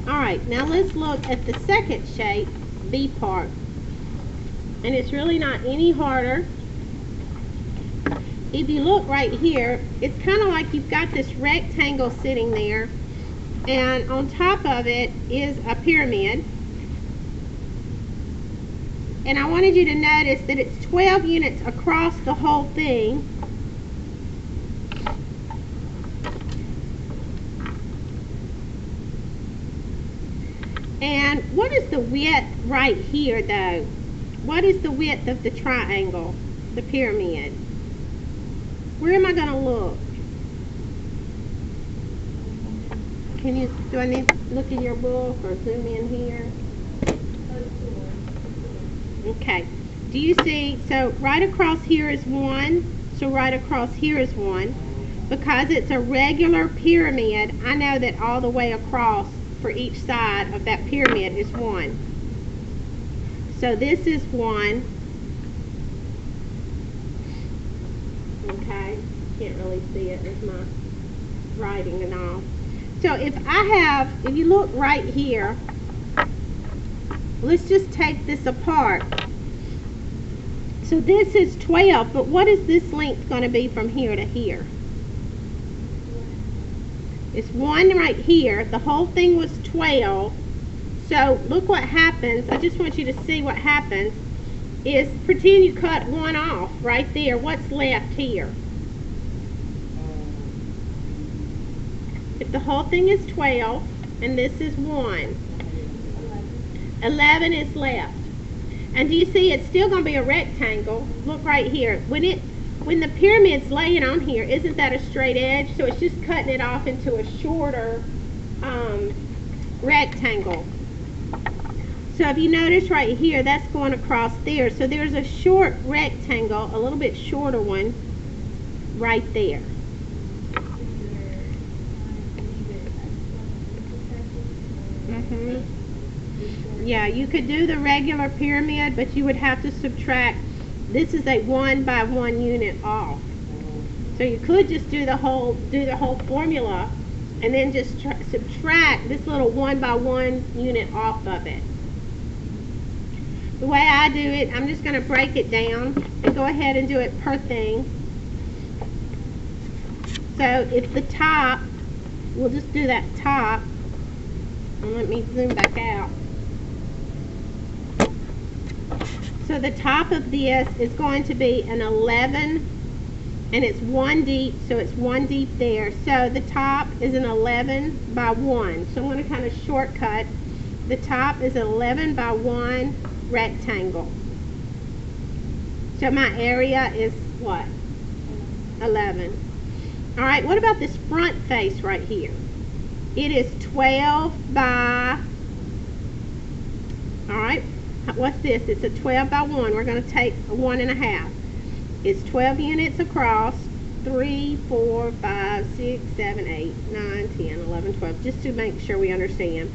Alright, now let's look at the second shape, B part. And it's really not any harder. If you look right here, it's kind of like you've got this rectangle sitting there, and on top of it is a pyramid. And I wanted you to notice that it's 12 units across the whole thing. And what is the width right here though? What is the width of the triangle, the pyramid? Where am I going to look? Do I need to look in your book or zoom in here? Okay. Do you see, so right across here is 1, so right across here is 1. Because it's a regular pyramid, I know that all the way across for each side of that pyramid is 1. So this is 1. Okay, can't really see it with my writing and all. So if you look right here, let's just take this apart. So this is 12, but what is this length going to be from here to here? It's 1 right here. The whole thing was 12. So look what happens. I just want you to see what happens. Is pretend you cut 1 off right there. What's left here? If the whole thing is 12 and this is 1, 11 is left. And do you see it's still going to be a rectangle? Look right here. When the pyramid's laying on here, isn't that a straight edge? So it's just cutting it off into a shorter rectangle. So if you notice right here, that's going across there. So there's a short rectangle, a little bit shorter one, right there. Yeah, you could do the regular pyramid, but you would have to subtract. This is a 1 by 1 unit off. So you could just do the whole formula and then just subtract this little 1 by 1 unit off of it. The way I do it, I'm just going to break it down and go ahead and do it per thing. So if the top, we'll just do that top. And let me zoom back out. So the top of this is going to be an 11, and it's 1 deep, so it's 1 deep there. So the top is an 11 by 1. So I'm going to kind of shortcut. The top is 11 by 1 rectangle. So my area is what? 11. All right, what about this front face right here? It is 12 by, all right, what's this? It's a 12 by 1. We're going to take a 1.5. It's 12 units across, 3, 4, 5, 6, 7, 8, 9, 10, 11, 12, just to make sure we understand.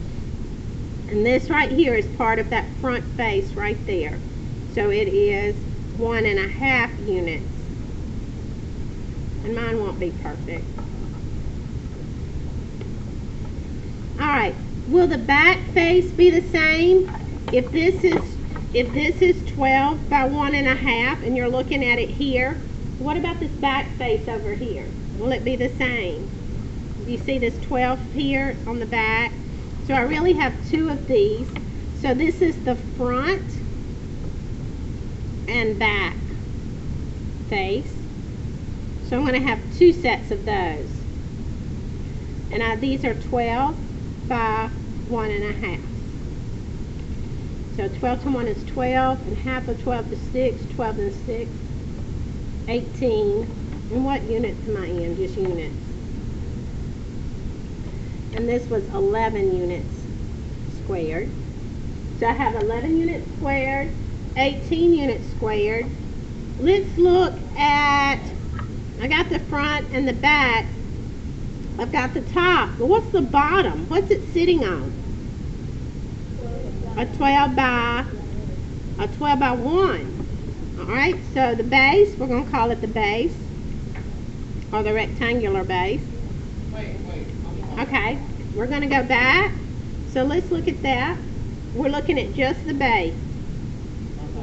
And this right here is part of that front face right there. So it is 1.5 units. And mine won't be perfect. Alright, will the back face be the same? If this is 12 by 1.5 and you're looking at it here, what about this back face over here? Will it be the same? You see this 12 here on the back? So I really have 2 of these. So this is the front and back face. So I'm going to have 2 sets of those. And these are 12 by 1.5. So 12 to 1 is 12, and half of 12 is 6, 12 and 6, 18. And what units am I in? Just units. And this was 11 units squared. So I have 11 units squared, 18 units squared. Let's look at, I got the front and the back. I've got the top, but what's the bottom? What's it sitting on? A 12 by 1. Alright, so the base, we're going to call it the base, or the rectangular base. Okay, we're going to go back. So let's look at that. We're looking at just the base.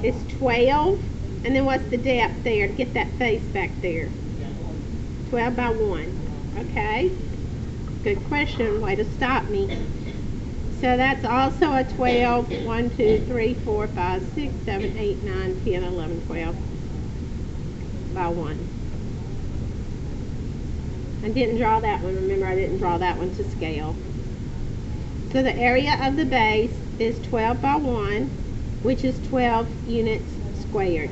It's 12, and then what's the depth there to get that face back there? 12 by 1. Okay. Good question. Way to stop me. So that's also a 12. 1, 2, 3, 4, 5, 6, 7, 8, 9, 10, 11, 12 by 1. I didn't draw that one. Remember, I didn't draw that one to scale. So the area of the base is 12 by 1, which is 12 units squared.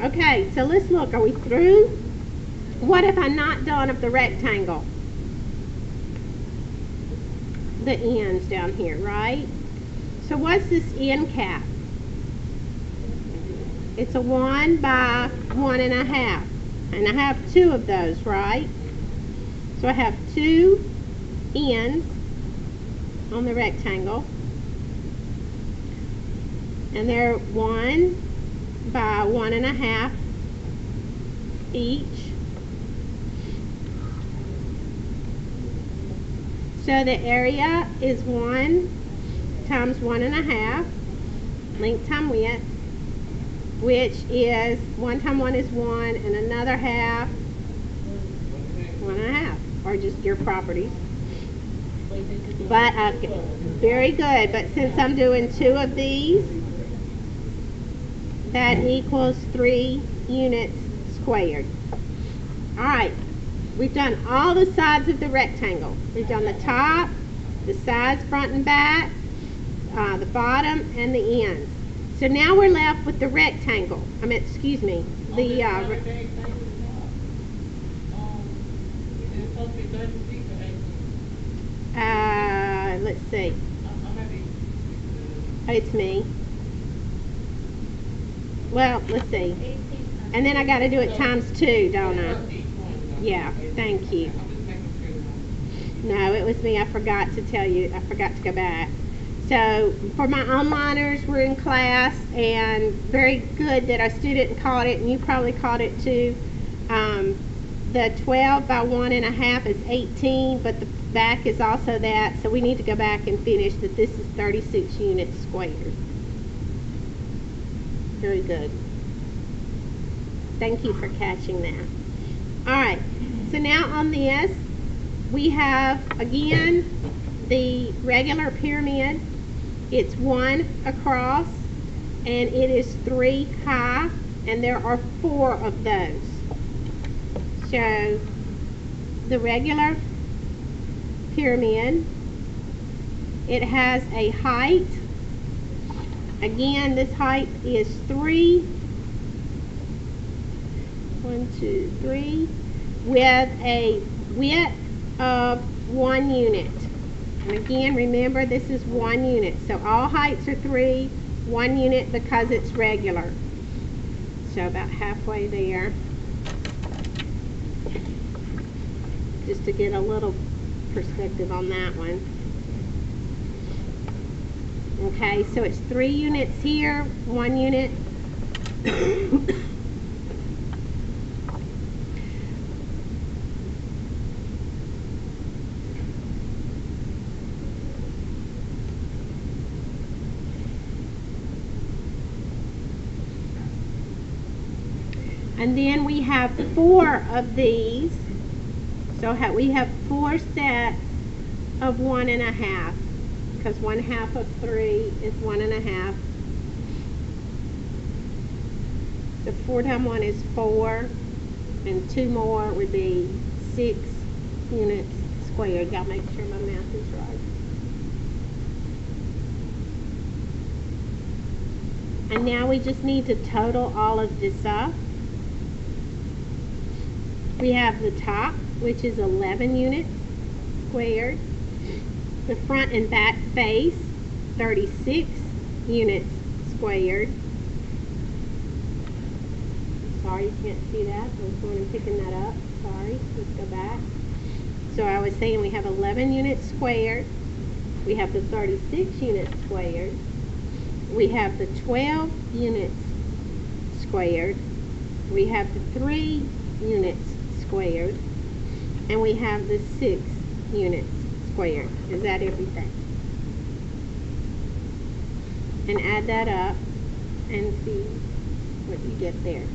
Okay, so let's look. Are we through? What have I not done of the rectangle? The ends down here, right? So what's this end cap? It's a 1 by 1.5. And I have 2 of those, right? So I have 2 ends on the rectangle. And they're 1 by 1.5 each. So the area is 1 times 1.5, length times width, which is 1 times 1 is 1, and another half, 1.5, or just your properties. But very good. But since I'm doing 2 of these, that equals 3 units squared. All right. We've done all the sides of the rectangle. We've done the top, the sides, front and back, the bottom, and the ends. So now we're left with the rectangle. I mean, excuse me, the let's see. It's me. Well, let's see. And then I got to do it times 2, don't I? Yeah, thank you. No, it was me. I forgot to tell you. I forgot to go back. So for my onliners, we're in class, and very good that our student caught it, and you probably caught it too. The 12 by 1.5 is 18, but the back is also that. So we need to go back and finish that. This is 36 units squared. Very good. Thank you for catching that. Alright, so now on this, we have, again, the regular pyramid. It's 1 across, and it is 3 high, and there are 4 of those. So, the regular pyramid, it has a height. Again, this height is 3. 1, 2, 3, with a width of 1 unit. And again, remember, this is 1 unit. So all heights are 3, 1 unit because it's regular. So about halfway there. Just to get a little perspective on that one. Okay, so it's 3 units here, 1 unit. And then we have 4 of these. So we have 4 sets of 1.5, because 1/2 of 3 is 1.5. So 4 times 1 is 4, and 2 more would be 6 units squared. Gotta make sure my math is right. And now we just need to total all of this up. We have the top, which is 11 units squared. The front and back face, 36 units squared. Sorry, you can't see that. I was going and picking that up. Sorry, let's go back. So I was saying we have 11 units squared. We have the 36 units squared. We have the 12 units squared. We have the 3 units squared. And we have the 6 units squared. Is that everything? And add that up and see what you get there.